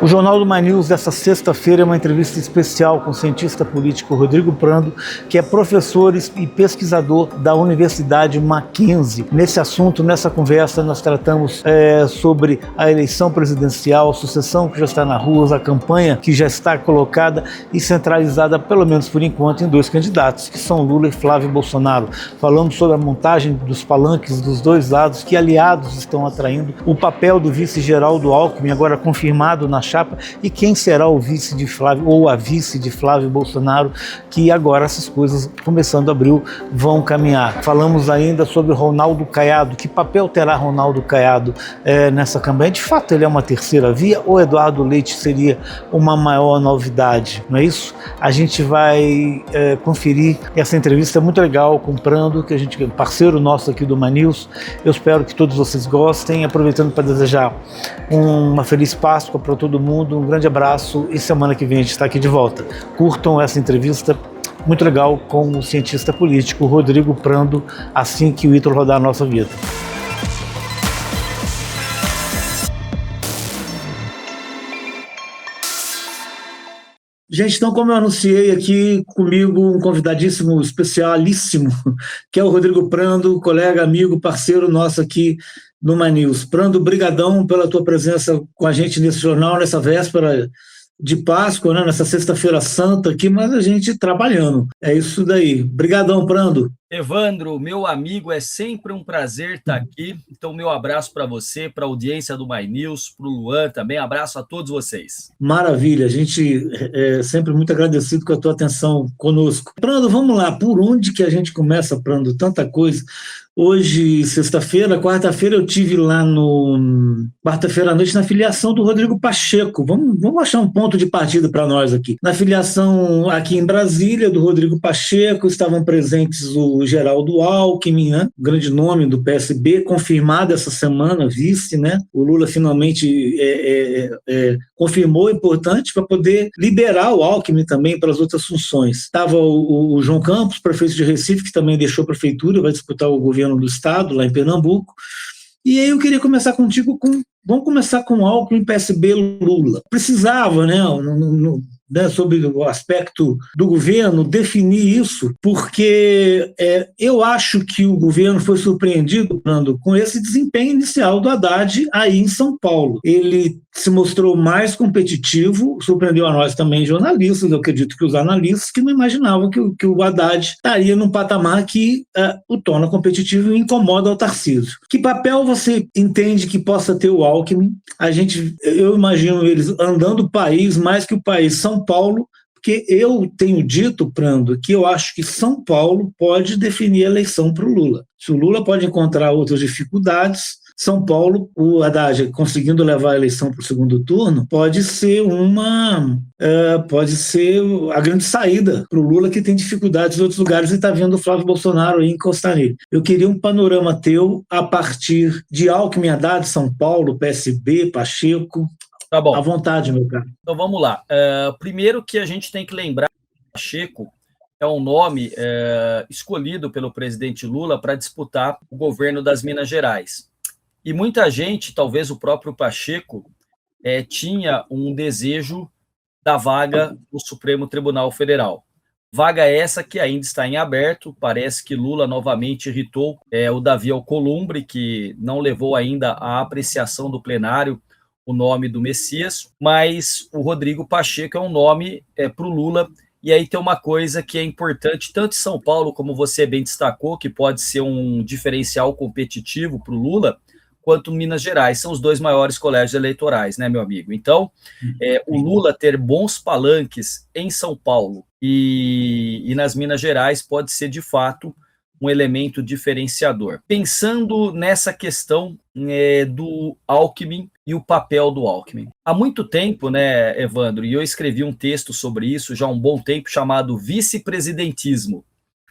O Jornal do My News dessa sexta-feira é uma entrevista especial com o cientista político Rodrigo Prando, que é professor e pesquisador da Universidade Mackenzie. Nesse assunto, nessa conversa, nós tratamos sobre a eleição presidencial, a sucessão que já está na rua, a campanha que já está colocada e centralizada, pelo menos por enquanto, em dois candidatos, que são Lula e Flávio Bolsonaro. Falamos sobre a montagem dos palanques dos dois lados, que aliados estão atraindo, o papel do vice Geraldo Alckmin, agora confirmado na chapa, e quem será o vice de Flávio ou a vice de Flávio Bolsonaro, que agora essas coisas, começando abril, vão caminhar. Falamos ainda sobre Ronaldo Caiado, que papel terá Ronaldo Caiado nessa campanha? De fato, ele é uma terceira via ou Eduardo Leite seria uma maior novidade? Não é isso? A gente vai conferir essa entrevista muito legal com o Prando, que a gente é parceiro nosso aqui do My News. Eu espero que todos vocês gostem, aproveitando para desejar uma feliz Páscoa para todo mundo, um grande abraço e semana que vem a gente está aqui de volta. Curtam essa entrevista muito legal com o cientista político Rodrigo Prando, assim que o Ítalo rodar a nossa vida. Gente, então, como eu anunciei aqui comigo, um convidadíssimo especialíssimo, que é o Rodrigo Prando, colega, amigo, parceiro nosso aqui no My News. Prando, brigadão pela tua presença com a gente nesse jornal, nessa véspera de Páscoa, né, nessa sexta-feira santa aqui, mas a gente trabalhando. É isso daí. Brigadão, Prando. Evandro, meu amigo, é sempre um prazer estar aqui. Então, meu abraço para você, para a audiência do My News, para o Luan também. Abraço a todos vocês. Maravilha, a gente é sempre muito agradecido com a tua atenção conosco. Prando, vamos lá, por onde que a gente começa, Prando? Tanta coisa. Hoje, sexta-feira, quarta-feira, eu tive lá quarta-feira à noite na filiação do Rodrigo Pacheco. Vamos achar um ponto de partida para nós aqui. Na filiação aqui em Brasília, do Rodrigo Pacheco, estavam presentes o Geraldo Alckmin, né? Grande nome do PSB, confirmado essa semana, vice, né? O Lula finalmente confirmou, importante, para poder liberar o Alckmin também para as outras funções. Estava o João Campos, prefeito de Recife, que também deixou a prefeitura, vai disputar o governo do estado, lá em Pernambuco. E aí eu queria começar contigo vamos começar com Alckmin, PSB, Lula. Precisava, né, sobre o aspecto do governo, definir isso, porque eu acho que o governo foi surpreendido, Brando, com esse desempenho inicial do Haddad aí em São Paulo. Ele se mostrou mais competitivo, surpreendeu a nós também, jornalistas, eu acredito que os analistas, que não imaginavam que o Haddad estaria num patamar que o torna competitivo e incomoda o Tarcísio. Que papel você entende que possa ter o Alckmin? Eu imagino eles andando o país, mais que o país, São Paulo, porque eu tenho dito, Prando, que eu acho que São Paulo pode definir a eleição para o Lula. Se o Lula pode encontrar outras dificuldades, São Paulo, o Haddad conseguindo levar a eleição para o segundo turno, pode ser a grande saída para o Lula, que tem dificuldades em outros lugares e está vendo o Flávio Bolsonaro aí encostar nele. Eu queria um panorama teu a partir de Alckmin, Haddad, São Paulo, PSB, Pacheco. Tá bom. À vontade, meu caro. Então vamos lá. Primeiro que a gente tem que lembrar que Pacheco é um nome escolhido pelo presidente Lula para disputar o governo das Minas Gerais. E muita gente, talvez o próprio Pacheco, tinha um desejo da vaga no Supremo Tribunal Federal. Vaga essa que ainda está em aberto, parece que Lula novamente irritou o Davi Alcolumbre, que não levou ainda à apreciação do plenário o nome do Messias, mas o Rodrigo Pacheco é um nome para o Lula. E aí tem uma coisa que é importante, tanto em São Paulo, como você bem destacou, que pode ser um diferencial competitivo para o Lula, quanto Minas Gerais, são os dois maiores colégios eleitorais, né, meu amigo? Então, o Lula ter bons palanques em São Paulo e nas Minas Gerais pode ser, de fato, um elemento diferenciador. Pensando nessa questão do Alckmin e o papel do Alckmin. Há muito tempo, né, Evandro, e eu escrevi um texto sobre isso já há um bom tempo, chamado vice-presidentismo.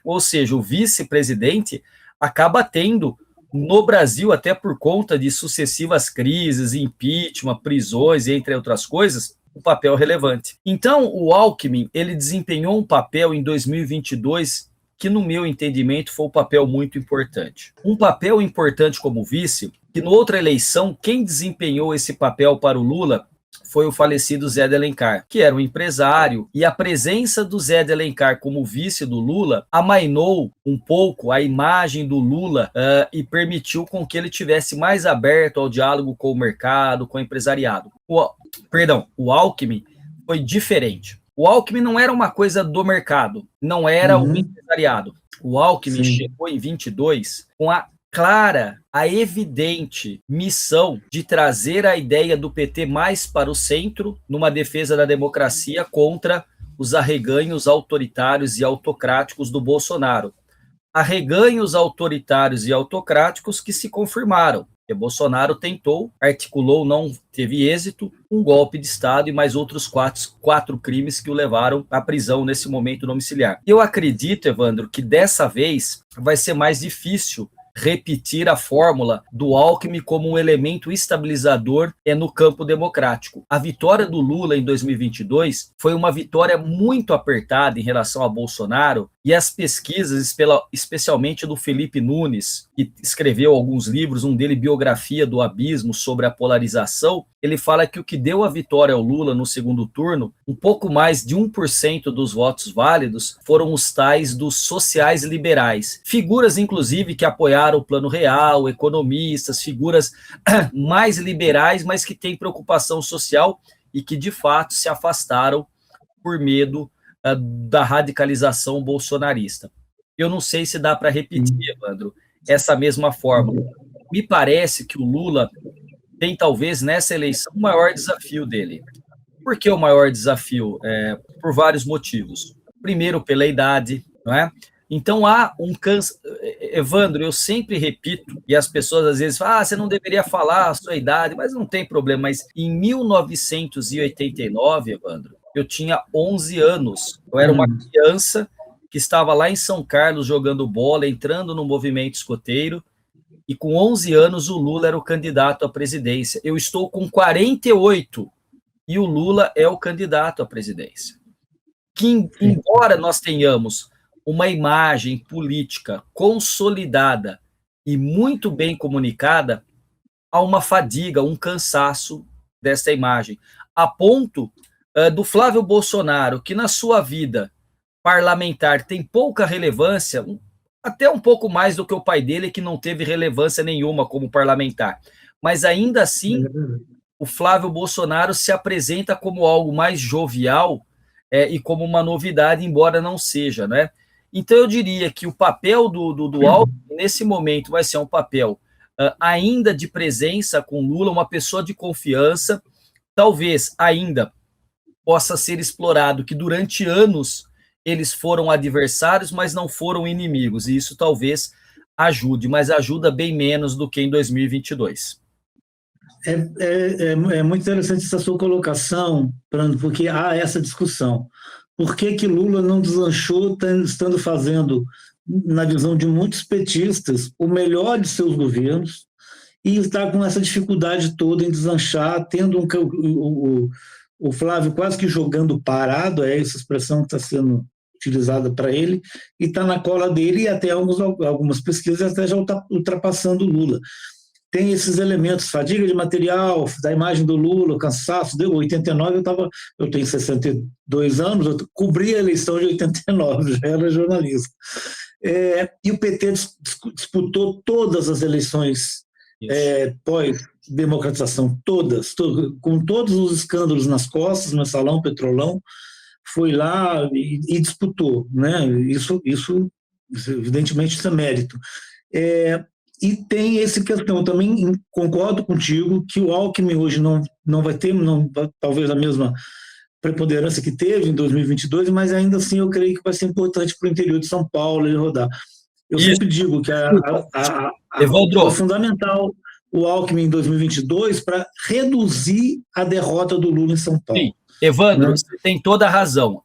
Ou seja, o vice-presidente acaba tendo no Brasil, até por conta de sucessivas crises, impeachment, prisões, entre outras coisas, um papel relevante. Então, o Alckmin, ele desempenhou um papel em 2022 que, no meu entendimento, foi um papel muito importante. Um papel importante como vice, que, na outra eleição, quem desempenhou esse papel para o Lula foi o falecido Zé de Alencar, que era um empresário, e a presença do Zé de Alencar como vice do Lula amainou um pouco a imagem do Lula e permitiu com que ele tivesse mais aberto ao diálogo com o mercado, com o empresariado. O Alckmin foi diferente. O Alckmin não era uma coisa do mercado, não era um empresariado. O Alckmin chegou em 22 com a clara, a evidente missão de trazer a ideia do PT mais para o centro, numa defesa da democracia contra os arreganhos autoritários e autocráticos do Bolsonaro. Arreganhos autoritários e autocráticos que se confirmaram. Porque Bolsonaro tentou, articulou, não teve êxito, um golpe de Estado e mais outros quatro crimes que o levaram à prisão nesse momento domiciliar. Eu acredito, Evandro, que dessa vez vai ser mais difícil repetir a fórmula do Alckmin como um elemento estabilizador no campo democrático. A vitória do Lula em 2022 foi uma vitória muito apertada em relação a Bolsonaro, e as pesquisas, especialmente do Felipe Nunes, que escreveu alguns livros, um dele, Biografia do Abismo, sobre a polarização, ele fala que o que deu a vitória ao Lula no segundo turno, um pouco mais de 1% dos votos válidos, foram os tais dos sociais liberais. Figuras, inclusive, que apoiaram o Plano Real, economistas, figuras mais liberais, mas que têm preocupação social e que, de fato, se afastaram por medo da radicalização bolsonarista. Eu não sei se dá para repetir, Evandro, essa mesma fórmula. Me parece que o Lula tem, talvez, nessa eleição, o maior desafio dele. Por que o maior desafio? Por vários motivos. Primeiro, pela idade, não é? Então, há um cansaço. Evandro, eu sempre repito, e as pessoas às vezes falam, você não deveria falar a sua idade, mas não tem problema. Mas em 1989, Evandro, eu tinha 11 anos. Eu era uma criança que estava lá em São Carlos jogando bola, entrando no movimento escoteiro, e com 11 anos o Lula era o candidato à presidência. Eu estou com 48 e o Lula é o candidato à presidência. Que, embora nós tenhamos uma imagem política consolidada e muito bem comunicada, há uma fadiga, um cansaço dessa imagem, a ponto do Flávio Bolsonaro, que na sua vida parlamentar tem pouca relevância, até um pouco mais do que o pai dele, que não teve relevância nenhuma como parlamentar. Mas ainda assim, o Flávio Bolsonaro se apresenta como algo mais jovial e como uma novidade, embora não seja, né? Então eu diria que o papel do Alckmin, nesse momento, vai ser um papel ainda de presença com Lula, uma pessoa de confiança, talvez ainda possa ser explorado que durante anos eles foram adversários, mas não foram inimigos, e isso talvez ajude, mas ajuda bem menos do que em 2022. É muito interessante essa sua colocação, Prando, porque há essa discussão. Por que Lula não deslanchou, estando fazendo, na visão de muitos petistas, o melhor de seus governos, e está com essa dificuldade toda em deslanchar, tendo o Flávio quase que jogando parado, essa expressão que está sendo utilizada para ele, e está na cola dele, e até algumas pesquisas até já está ultrapassando o Lula. Tem esses elementos, fadiga de material, da imagem do Lula, cansaço. De 89, eu tenho 62 anos, eu cobri a eleição de 89, já era jornalista. E o PT disputou todas as eleições pós-democratização, todas, com todos os escândalos nas costas, no Mensalão, Petrolão, foi lá e disputou, né? Isso evidentemente, isso é mérito. E tem essa questão, também concordo contigo, que o Alckmin hoje não vai ter, talvez a mesma preponderância que teve em 2022, mas ainda assim eu creio que vai ser importante para o interior de São Paulo ele rodar. Eu sempre digo que é fundamental o Alckmin em 2022 para reduzir a derrota do Lula em São Paulo. Sim. Evandro, você tem toda a razão.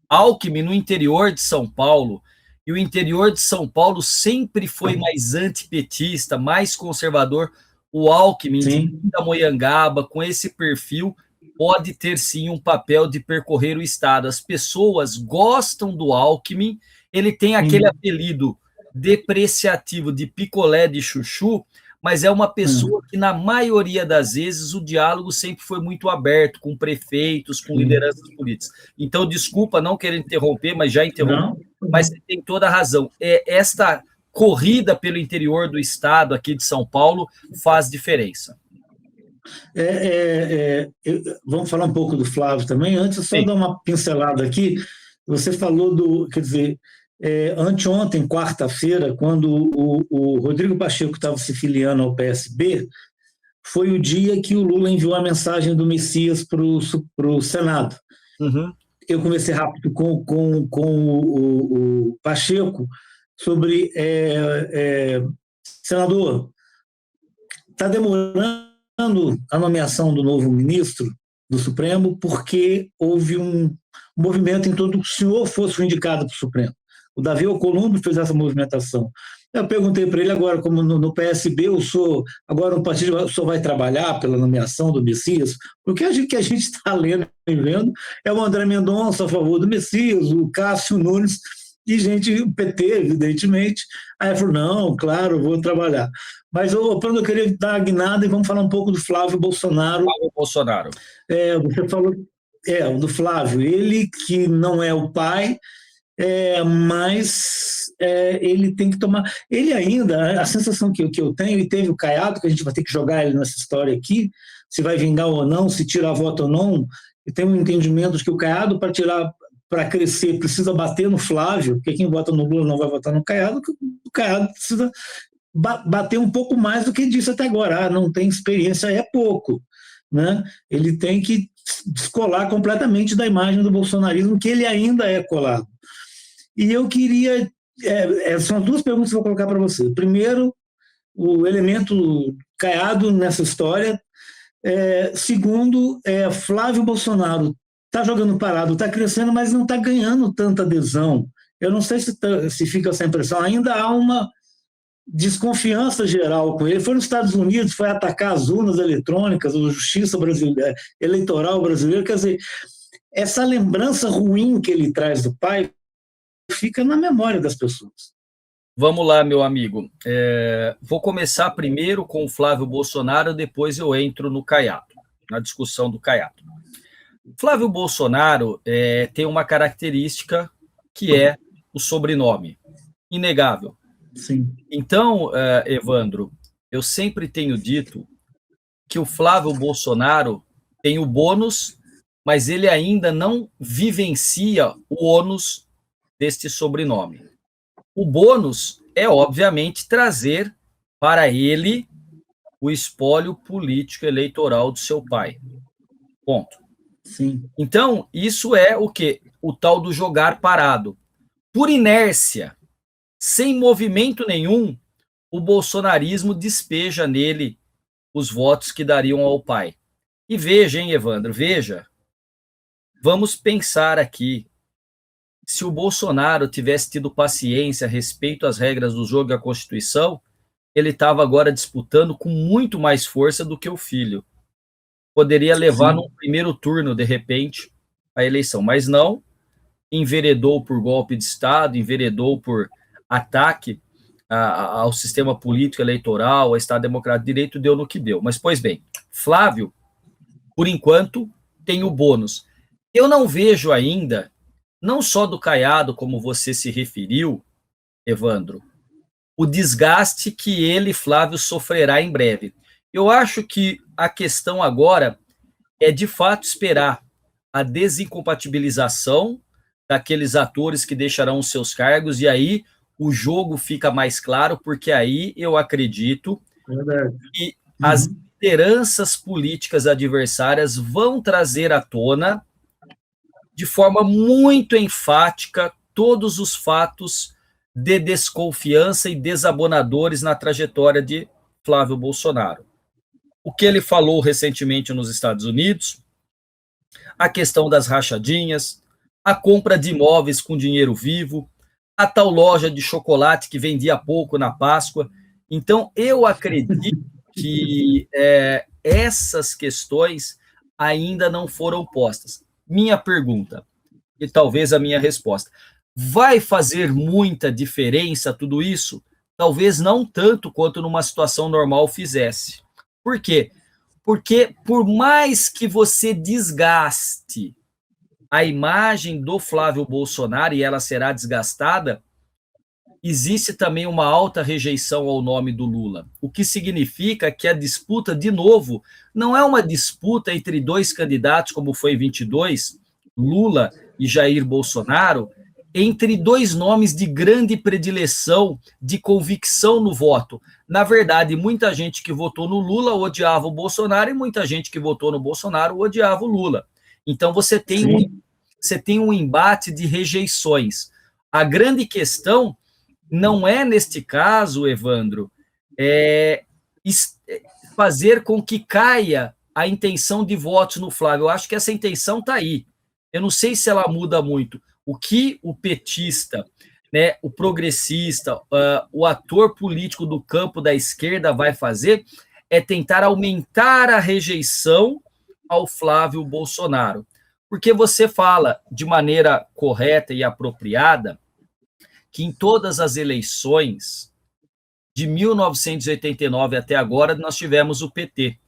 Alckmin no interior de São Paulo, e o interior de São Paulo sempre foi mais antipetista, mais conservador. O Alckmin de Pindamonhangaba, com esse perfil, pode ter sim um papel de percorrer o Estado. As pessoas gostam do Alckmin, ele tem aquele apelido depreciativo de picolé de chuchu, mas é uma pessoa que, na maioria das vezes, o diálogo sempre foi muito aberto, com prefeitos, com lideranças políticas. Então, desculpa não querer interromper, mas já interrompi, mas você tem toda a razão. Esta corrida pelo interior do estado, aqui de São Paulo, faz diferença. Vamos falar um pouco do Flávio também. Antes, só dar uma pincelada aqui. Você falou quer dizer, anteontem, quarta-feira, quando o Rodrigo Pacheco estava se filiando ao PSB, foi o dia que o Lula enviou a mensagem do Messias para o Senado. Uhum. Eu conversei rápido com o Pacheco sobre senador, está demorando a nomeação do novo ministro do Supremo porque houve um movimento em todo que o senhor fosse indicado para o Supremo. O Davi Alcolumbre fez essa movimentação. Eu perguntei para ele agora, como no PSB, agora um partido, o senhor vai trabalhar pela nomeação do Messias? Porque a gente está lendo e vendo é o André Mendonça a favor do Messias, o Cássio Nunes, e gente, o PT, evidentemente. Aí ele falou, não, claro, vou trabalhar. Mas eu queria dar a guinada e vamos falar um pouco do Flávio Bolsonaro. Flávio Bolsonaro. Você falou do Flávio, ele que não é o pai, mas ele tem que tomar... Ele ainda, a sensação que eu tenho, e teve o Caiado, que a gente vai ter que jogar ele nessa história aqui, se vai vingar ou não, se tirar voto ou não, e tem um entendimento de que o Caiado, para crescer, precisa bater no Flávio, porque quem vota no Lula não vai votar no Caiado, o Caiado precisa bater um pouco mais do que disse até agora. Não tem experiência, é pouco. Né? Ele tem que descolar completamente da imagem do bolsonarismo, que ele ainda é colado. E eu queria... são duas perguntas que eu vou colocar para você. Primeiro, o elemento Caiado nessa história. Segundo, Flávio Bolsonaro está jogando parado, está crescendo, mas não está ganhando tanta adesão. Eu não sei se fica essa impressão. Ainda há uma desconfiança geral com ele. Foi nos Estados Unidos, foi atacar as urnas eletrônicas, a justiça eleitoral brasileira. Quer dizer, essa lembrança ruim que ele traz do pai fica na memória das pessoas. Vamos lá, meu amigo. Vou começar primeiro com o Flávio Bolsonaro, depois eu entro no Caiado, na discussão do Caiado. Flávio Bolsonaro tem uma característica que é o sobrenome, inegável. Sim. Então, Evandro, eu sempre tenho dito que o Flávio Bolsonaro tem o bônus, mas ele ainda não vivencia o ônus deste sobrenome. O bônus é, obviamente, trazer para ele o espólio político eleitoral do seu pai. Ponto. Sim. Então, isso é o quê? O tal do jogar parado. Por inércia, sem movimento nenhum, o bolsonarismo despeja nele os votos que dariam ao pai. E veja, hein, Evandro, veja. Vamos pensar aqui. Se o Bolsonaro tivesse tido paciência a respeito às regras do jogo e à Constituição, ele estava agora disputando com muito mais força do que o filho. Poderia levar num primeiro turno, de repente, a eleição. Mas não, enveredou por golpe de Estado, enveredou por ataque ao sistema político eleitoral, ao Estado Democrático de Direito, deu no que deu. Mas, pois bem, Flávio, por enquanto, tem o bônus. Eu não vejo ainda, não só do Caiado, como você se referiu, Evandro, o desgaste que ele, Flávio, sofrerá em breve. Eu acho que a questão agora é, de fato, esperar a desincompatibilização daqueles atores que deixarão os seus cargos, e aí o jogo fica mais claro, porque aí eu acredito que as lideranças políticas adversárias vão trazer à tona, de forma muito enfática, todos os fatos de desconfiança e desabonadores na trajetória de Flávio Bolsonaro. O que ele falou recentemente nos Estados Unidos, a questão das rachadinhas, a compra de imóveis com dinheiro vivo, a tal loja de chocolate que vendia pouco na Páscoa. Então, eu acredito que essas questões ainda não foram postas. Minha pergunta, e talvez a minha resposta, vai fazer muita diferença tudo isso? talvez não tanto quanto numa situação normal fizesse. Por quê? Porque por mais que você desgaste a imagem do Flávio Bolsonaro, e ela será desgastada, existe também uma alta rejeição ao nome do Lula, o que significa que a disputa, de novo, não é uma disputa entre dois candidatos, como foi em 22, Lula e Jair Bolsonaro, entre dois nomes de grande predileção, de convicção no voto. Na verdade, muita gente que votou no Lula odiava o Bolsonaro e muita gente que votou no Bolsonaro odiava o Lula. Então você tem um embate de rejeições. A grande questão não é, neste caso, Evandro, fazer com que caia a intenção de votos no Flávio. Eu acho que essa intenção está aí. Eu não sei se ela muda muito. O que o petista, né, o progressista, o ator político do campo da esquerda vai fazer é tentar aumentar a rejeição ao Flávio Bolsonaro. Porque você fala de maneira correta e apropriada que em todas as eleições de 1989 até agora nós tivemos o PT.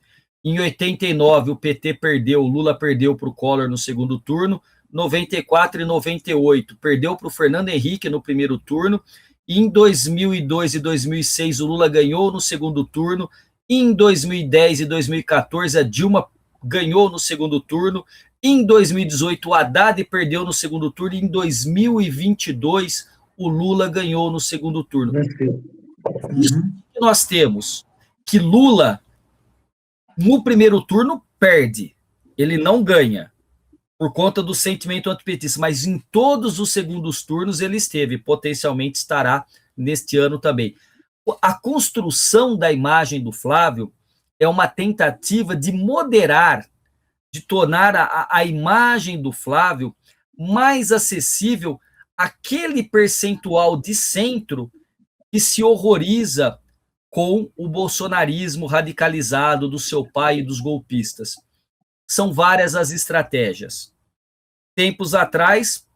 Em 89 o PT perdeu, o Lula perdeu para o Collor no segundo turno, 94 e 98 perdeu para o Fernando Henrique no primeiro turno, e em 2002 e 2006 o Lula ganhou no segundo turno, e em 2010 e 2014 a Dilma ganhou no segundo turno, em 2018 o Haddad perdeu no segundo turno, e em 2022 o Lula ganhou no segundo turno. Isso que nós temos, que Lula, no primeiro turno, perde. Ele não ganha, por conta do sentimento antipetista, mas em todos os segundos turnos ele esteve, potencialmente estará neste ano também. A construção da imagem do Flávio é uma tentativa de moderar, de tornar a imagem do Flávio mais acessível aquele percentual de centro que se horroriza com o bolsonarismo radicalizado do seu pai e dos golpistas. São várias as estratégias. Tempos atrás,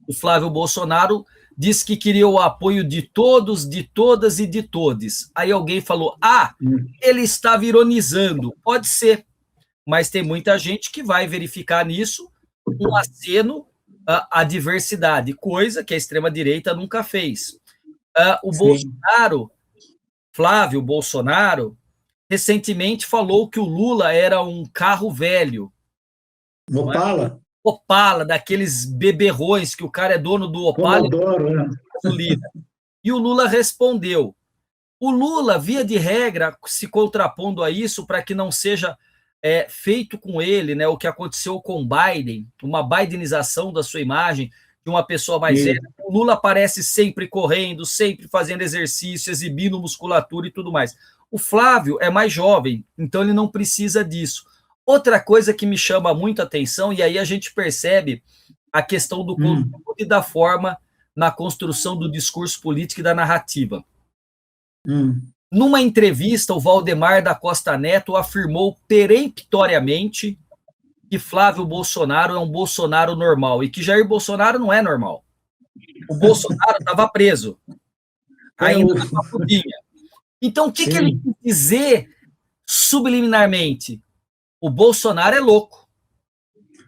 o Flávio Bolsonaro disse que queria o apoio de todos, de todas e de todes. Aí alguém falou, ele estava ironizando. Pode ser, mas tem muita gente que vai verificar nisso um aceno à diversidade, coisa que a extrema-direita nunca fez. O Bolsonaro, Flávio Bolsonaro, recentemente falou que o Lula era um carro velho. Opala? Opala, daqueles beberrões que o cara é dono do Opala. E o Lula respondeu. O Lula, via de regra, se contrapondo a isso para que não seja feito com ele, né, o que aconteceu com o Biden, uma bidenização da sua imagem, de uma pessoa mais velha. O Lula aparece sempre correndo, sempre fazendo exercício, exibindo musculatura e tudo mais. O Flávio é mais jovem, então ele não precisa disso. Outra coisa que me chama muito a atenção, e aí a gente percebe a questão do conteúdo e da forma na construção do discurso político e da narrativa. Numa entrevista, o Valdemar da Costa Neto afirmou peremptoriamente que Flávio Bolsonaro é um Bolsonaro normal e que Jair Bolsonaro não é normal. O Bolsonaro estava preso, ainda na papudinha. Então, o que ele quis dizer subliminarmente? O Bolsonaro é louco,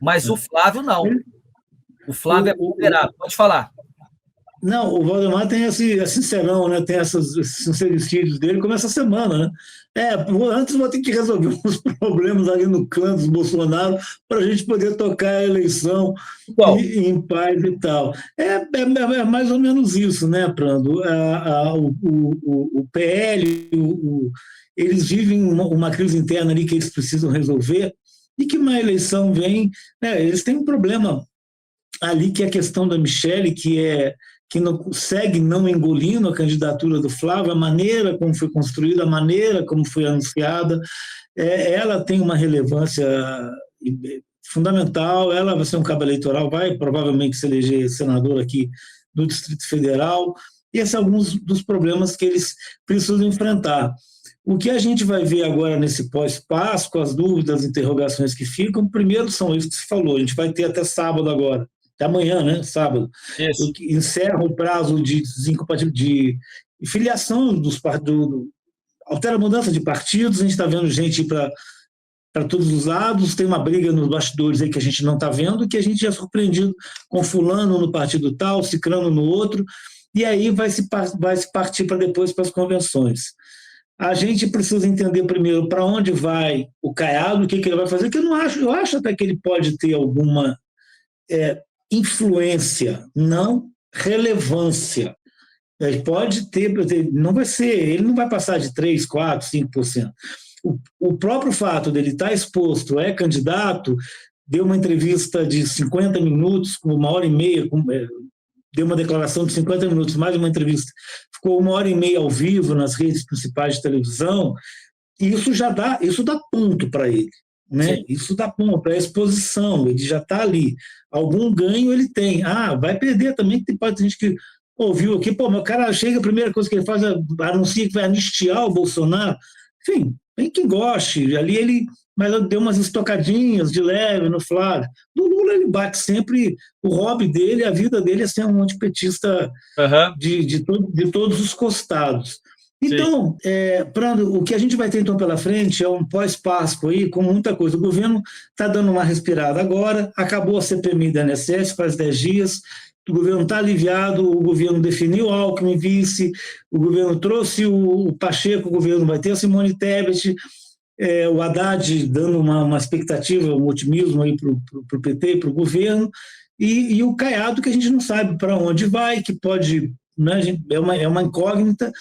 mas o Flávio não. O Flávio é moderado. Pode falar. Não, o Valdemar tem esse sincerão, né? Tem esses sincericídios dele, como essa semana, né? Antes vou ter que resolver uns problemas ali no clã dos Bolsonaro para a gente poder tocar a eleição em paz e tal. É mais ou menos isso, né, Prando? O PL, eles vivem uma crise interna ali que eles precisam resolver, e que uma eleição vem, né, eles têm um problema ali, que é a questão da Michelle, que não consegue não engolindo a candidatura do Flávio, a maneira como foi construída, a maneira como foi anunciada, ela tem uma relevância fundamental. Ela vai ser um cabo eleitoral, vai provavelmente se eleger senador aqui do Distrito Federal, e esses são alguns dos problemas que eles precisam enfrentar. O que a gente vai ver agora nesse pós-Páscoa, as dúvidas, as interrogações que ficam, primeiro são isso que se falou, a gente vai ter até sábado agora amanhã, né, sábado, Isso. encerra o prazo de de filiação dos partidos, altera a mudança de partidos, a gente está vendo gente para todos os lados, tem uma briga nos bastidores aí que a gente não está vendo, que a gente é surpreendido com fulano no partido tal, ciclano no outro, e aí vai se partir para depois para as convenções. A gente precisa entender primeiro para onde vai o Caiado, o que ele vai fazer, que eu acho até que ele pode ter alguma influência, não relevância. Ele pode ter, não vai ser, ele não vai passar de 3, 4, 5%. O próprio fato dele estar exposto, candidato, deu uma entrevista de 50 minutos, com 1h30, deu uma declaração de 50 minutos, mais uma entrevista, ficou 1h30 ao vivo nas redes principais de televisão, e isso dá ponto para ele, né? Isso dá ponto, é exposição, ele já está ali. Algum ganho ele tem. Vai perder também, que pode ter gente que ouviu aqui, meu cara chega, a primeira coisa que ele faz é anuncia que vai anistiar o Bolsonaro. Enfim, tem quem goste, ali mas deu umas estocadinhas de leve no Flávio. Do Lula ele bate sempre, o hobby dele, a vida dele é ser um antipetista de todos os costados. Então, o que a gente vai ter então pela frente é um pós-Páscoa aí com muita coisa. O governo está dando uma respirada agora, acabou a CPMI da INSS faz 10 dias, o governo está aliviado, o governo definiu o Alckmin vice, o governo trouxe o Pacheco, o governo vai ter a Simone Tebet, o Haddad dando uma expectativa, um otimismo aí para o PT e para o governo, e o Caiado, que a gente não sabe para onde vai, que pode, né, é uma incógnita,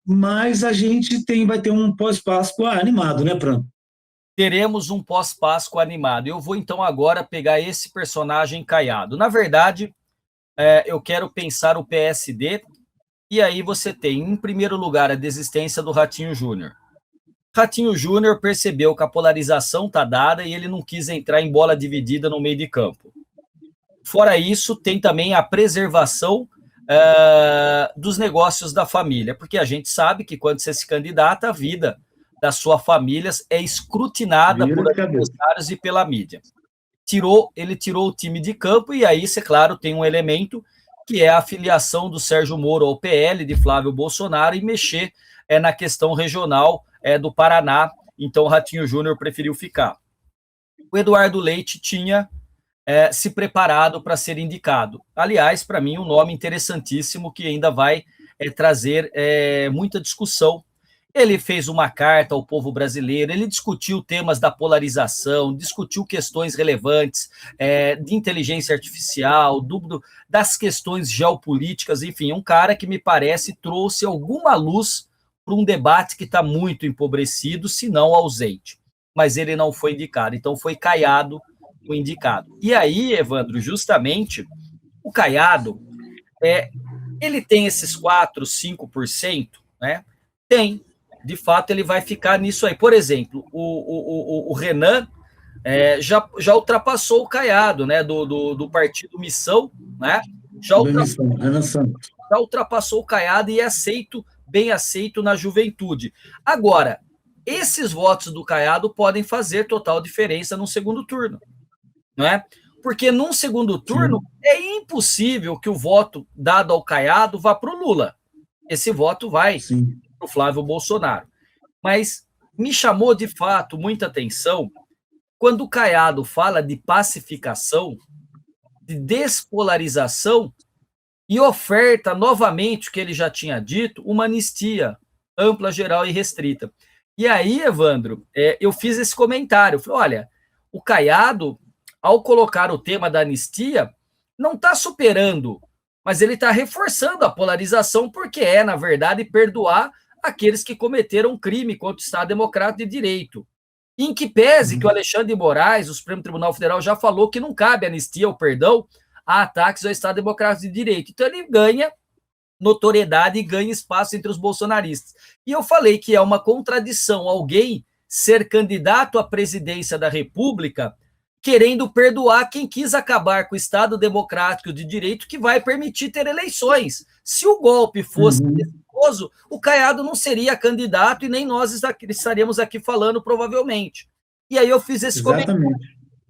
mas a gente vai ter um pós-Páscoa animado, né, Pran? Teremos um pós-Páscoa animado. Eu vou então agora pegar esse personagem Caiado. Na verdade, eu quero pensar o PSD, e aí você tem, em primeiro lugar, a desistência do Ratinho Júnior. Ratinho Júnior percebeu que a polarização está dada e ele não quis entrar em bola dividida no meio de campo. Fora isso, tem também a preservação dos negócios da família, porque a gente sabe que quando você se candidata, a vida da sua família é escrutinada por adversários e pela mídia. Ele tirou o time de campo, e aí, claro, tem um elemento que é a filiação do Sérgio Moro ao PL de Flávio Bolsonaro e mexer na questão regional do Paraná. Então o Ratinho Júnior preferiu ficar. O Eduardo Leite tinha se preparado para ser indicado. Aliás, para mim, um nome interessantíssimo que ainda vai trazer muita discussão. Ele fez uma carta ao povo brasileiro, ele discutiu temas da polarização, discutiu questões relevantes de inteligência artificial, das questões geopolíticas, enfim, um cara que me parece trouxe alguma luz para um debate que está muito empobrecido, se não ausente. Mas ele não foi indicado, então foi Caiado o indicado. E aí, Evandro, justamente, o Caiado, ele tem esses 4%, 5%, né? Tem. De fato, ele vai ficar nisso aí. Por exemplo, o Renan já ultrapassou o Caiado, né, do partido Missão, né? Já ultrapassou o Caiado e é bem aceito na juventude. Agora, esses votos do Caiado podem fazer total diferença no segundo turno, não é? Porque num segundo turno é impossível que o voto dado ao Caiado vá para o Lula. Esse voto vai para o Flávio Bolsonaro. Mas me chamou de fato muita atenção quando o Caiado fala de pacificação, de despolarização e oferta novamente o que ele já tinha dito, uma anistia ampla, geral e restrita. E aí, Evandro, eu fiz esse comentário. Falei, olha, o Caiado, ao colocar o tema da anistia, não está superando, mas ele está reforçando a polarização, porque na verdade, perdoar aqueles que cometeram crime contra o Estado Democrático de Direito. Em que pese que o Alexandre de Moraes, o Supremo Tribunal Federal, já falou que não cabe anistia ou perdão a ataques ao Estado Democrático de Direito. Então ele ganha notoriedade e ganha espaço entre os bolsonaristas. E eu falei que é uma contradição alguém ser candidato à presidência da República querendo perdoar quem quis acabar com o Estado Democrático de Direito, que vai permitir ter eleições. Se o golpe fosse perigoso, o Caiado não seria candidato e nem nós estaríamos aqui falando, provavelmente. E aí eu fiz esse comentário.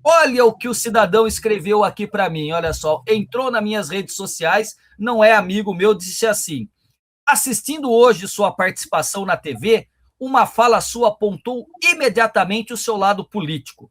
Olha o que o cidadão escreveu aqui para mim, olha só, entrou nas minhas redes sociais, não é amigo meu, disse assim: assistindo hoje sua participação na TV, uma fala sua apontou imediatamente o seu lado político,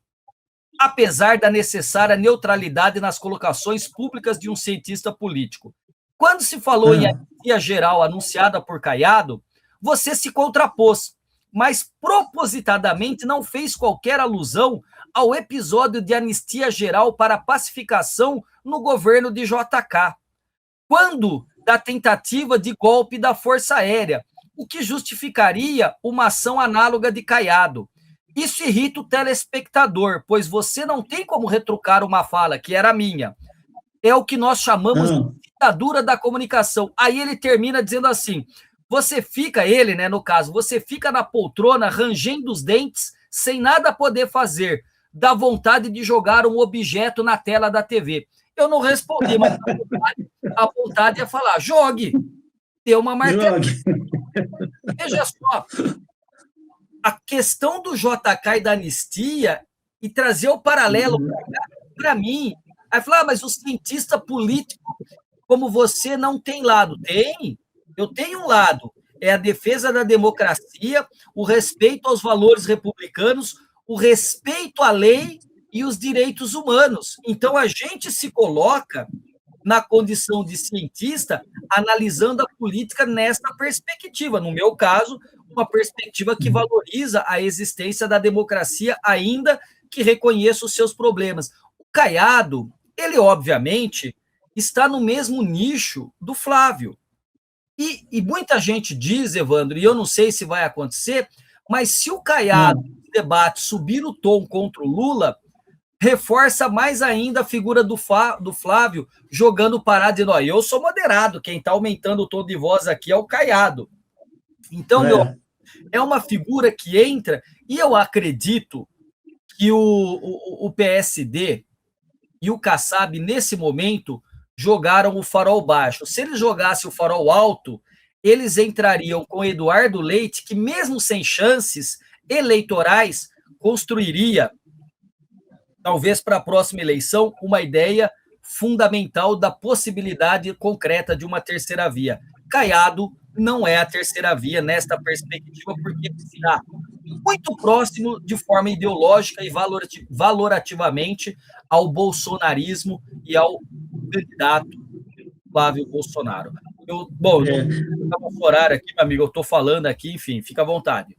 apesar da necessária neutralidade nas colocações públicas de um cientista político. Quando se falou em anistia geral anunciada por Caiado, você se contrapôs, mas propositadamente não fez qualquer alusão ao episódio de anistia geral para pacificação no governo de JK, quando da tentativa de golpe da Força Aérea, o que justificaria uma ação análoga de Caiado. Isso irrita o telespectador, pois você não tem como retrucar uma fala que era minha. É o que nós chamamos de ditadura da comunicação. Aí ele termina dizendo assim: você fica, ele, né, no caso, você fica na poltrona rangendo os dentes sem nada poder fazer, dá vontade de jogar um objeto na tela da TV. Eu não respondi, mas a vontade é falar: jogue, deu uma martelada. Veja só, a questão do JK e da anistia e trazer o paralelo para mim. Aí falar, mas o cientista político como você não tem lado. Tem, eu tenho um lado. É a defesa da democracia, o respeito aos valores republicanos, o respeito à lei e os direitos humanos. Então, a gente se coloca na condição de cientista, analisando a política nesta perspectiva. No meu caso, uma perspectiva que valoriza a existência da democracia, ainda que reconheça os seus problemas. O Caiado, ele, obviamente, está no mesmo nicho do Flávio. E muita gente diz, Evandro, e eu não sei se vai acontecer, mas se o Caiado, no debate, subir o tom contra o Lula, reforça mais ainda a figura do Flávio jogando parado, dizendo, ó, eu sou moderado, quem está aumentando o tom de voz aqui é o Caiado. Então, é uma figura que entra, e eu acredito que o PSD e o Kassab, nesse momento, jogaram o farol baixo. Se eles jogassem o farol alto, eles entrariam com Eduardo Leite, que mesmo sem chances eleitorais, construiria, talvez para a próxima eleição, uma ideia fundamental da possibilidade concreta de uma terceira via. Caiado não é a terceira via nesta perspectiva, porque está muito próximo de forma ideológica e valorativamente ao bolsonarismo e ao candidato Flávio Bolsonaro. Eu não vou horário aqui, meu amigo, eu estou falando aqui, enfim, fica à vontade.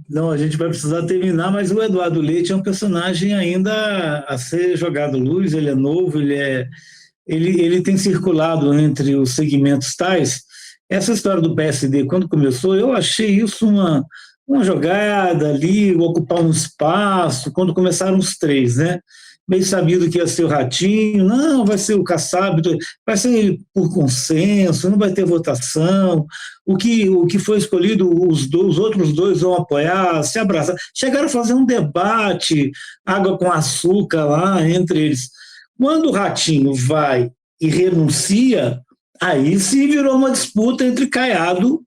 Não, a gente vai precisar terminar, mas o Eduardo Leite é um personagem ainda a ser jogado luz, ele é novo, ele tem circulado entre os segmentos tais. Essa história do PSD, quando começou, eu achei isso uma jogada ali, ocupar um espaço, quando começaram os três, né? Meio sabido que ia ser o Ratinho, não, vai ser o Kassab, vai ser por consenso, não vai ter votação, o que foi escolhido, os outros dois vão apoiar, se abraçar. Chegaram a fazer um debate, água com açúcar lá entre eles. Quando o Ratinho vai e renuncia, aí se virou uma disputa entre Caiado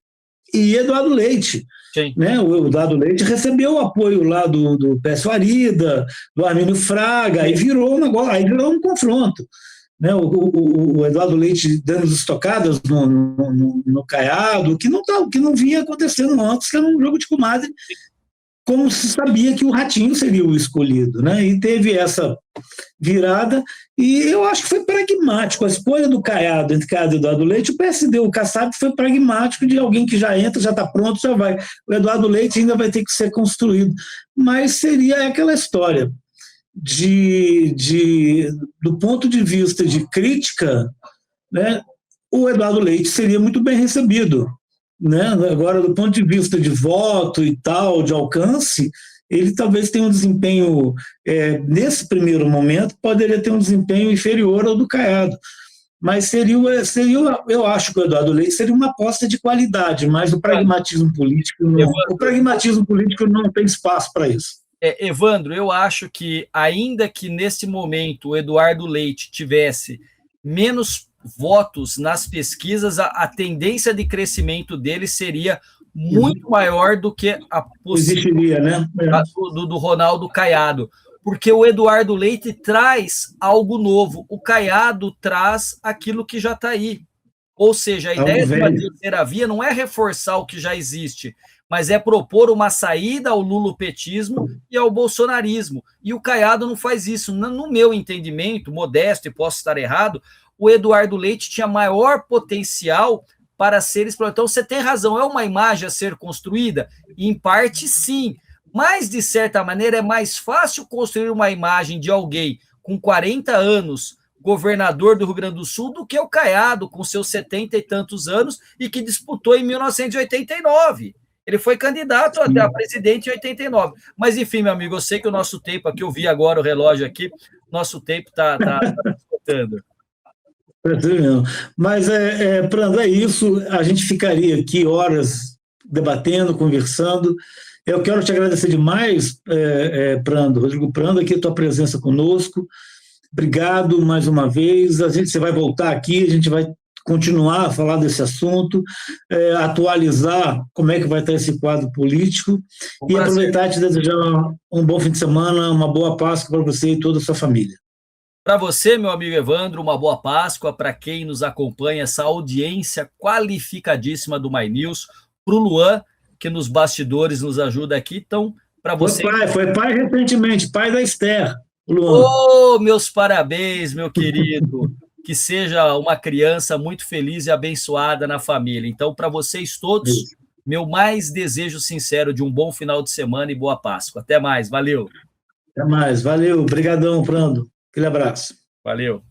e Eduardo Leite. Né? O Eduardo Leite recebeu o apoio lá do Pécio Arida, do Armínio Fraga, aí virou um confronto. Né? O Eduardo Leite dando estocadas no Caiado, que não vinha acontecendo antes, que era um jogo de comadre, como se sabia que o Ratinho seria o escolhido, né? E teve essa virada, e eu acho que foi pragmático. A escolha do Caiado entre Caiado e Eduardo Leite, o PSD, o Kassab, foi pragmático de alguém que já entra, já está pronto, já vai. O Eduardo Leite ainda vai ter que ser construído. Mas seria aquela história do ponto de vista de crítica, né, o Eduardo Leite seria muito bem recebido. Né? Agora, do ponto de vista de voto e tal, de alcance, ele talvez tenha um desempenho, nesse primeiro momento, poderia ter um desempenho inferior ao do Caiado. Mas eu acho que o Eduardo Leite seria uma aposta de qualidade, mas o pragmatismo político não tem espaço para isso. Evandro, eu acho que, ainda que nesse momento o Eduardo Leite tivesse menos votos nas pesquisas, a tendência de crescimento dele seria muito maior do que a possibilidade, né? do Ronaldo Caiado. porque o Eduardo Leite traz algo novo, o Caiado traz aquilo que já está aí. Ou seja, a ideia de uma terceira via não é reforçar o que já existe, mas é propor uma saída ao lulopetismo e ao bolsonarismo. E o Caiado não faz isso. No meu entendimento, modesto, e posso estar errado, o Eduardo Leite tinha maior potencial para ser explorado. Então, você tem razão, é uma imagem a ser construída? Em parte, sim. Mas, de certa maneira, é mais fácil construir uma imagem de alguém com 40 anos, governador do Rio Grande do Sul, do que o Caiado, com seus 70 e tantos anos, e que disputou em 1989. Ele foi candidato até a presidente em 89. Mas, enfim, meu amigo, eu sei que o nosso tempo aqui, eu vi agora o relógio aqui, nosso tempo está esgotando. Mas, Prando, é isso. A gente ficaria aqui horas debatendo, conversando. Eu quero te agradecer demais, Prando, Rodrigo Prando, aqui a tua presença conosco. Obrigado mais uma vez. Você vai voltar aqui, a gente vai continuar a falar desse assunto, atualizar como é que vai estar esse quadro político e aproveitar e te desejar um bom fim de semana, uma boa Páscoa para você e toda a sua família. Para você, meu amigo Evandro, uma boa Páscoa. Para quem nos acompanha, essa audiência qualificadíssima do My News, para o Luan, que nos bastidores nos ajuda aqui. Então, para você. Foi pai recentemente, pai da Esther, Luan. Oh, meus parabéns, meu querido. Que seja uma criança muito feliz e abençoada na família. Então, para vocês todos, meu mais desejo sincero de um bom final de semana e boa Páscoa. Até mais, valeu. Até mais, valeu. Obrigadão, Prando. Aquele abraço. Valeu.